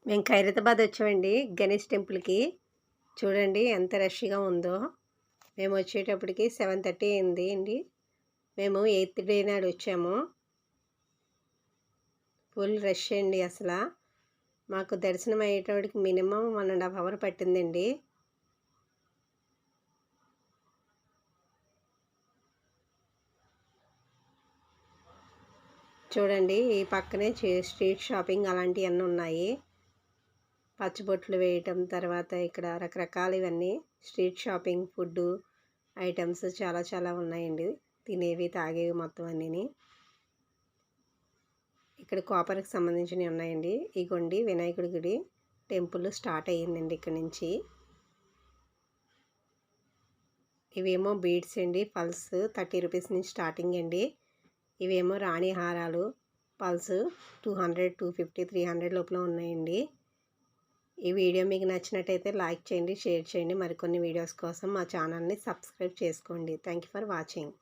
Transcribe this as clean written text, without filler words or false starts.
మేము ఖైరతాబాద్ వచ్చామండి గణేష్ టెంపుల్కి. చూడండి ఎంత రష్గా ఉందో. మేము వచ్చేటప్పటికి 7:30 అయింది అండి. మేము 8th డే నాడు వచ్చాము. ఫుల్ రష్ అండి అసలు. మాకు దర్శనం అయ్యేటప్పటికి మినిమం 1.5 అవర్ పట్టిందండి. చూడండి ఈ పక్కనే స్ట్రీట్ షాపింగ్ అలాంటివన్నీ ఉన్నాయి. పచ్చబొట్లు వేయటం, తర్వాత ఇక్కడ రకరకాల ఇవన్నీ స్ట్రీట్ షాపింగ్, ఫుడ్డు ఐటమ్స్ చాలా ఉన్నాయండి. తినేవి తాగేవి మొత్తం అన్నీ. ఇక్కడ కాపర్కి సంబంధించినవి ఉన్నాయండి. ఇగోండి వినాయకుడి గుడి టెంపుల్ స్టార్ట్ అయ్యిందండి ఇక్కడ నుంచి. ఇవేమో బీడ్స్ అండి, పల్స్ 30 రూపీస్ నుంచి స్టార్టింగ్ అండి. ఇవేమో రాణి హారాలు, పల్స్ 200, 250, 300 లోపల ఉన్నాయండి. ఈ వీడియో మీకు నచ్చినట్టయితే లైక్ చేయండి, షేర్ చేయండి. మరికొన్ని వీడియోస్ కోసం మా ఛానల్ని సబ్స్క్రైబ్ చేసుకోండి. Thank you for watching.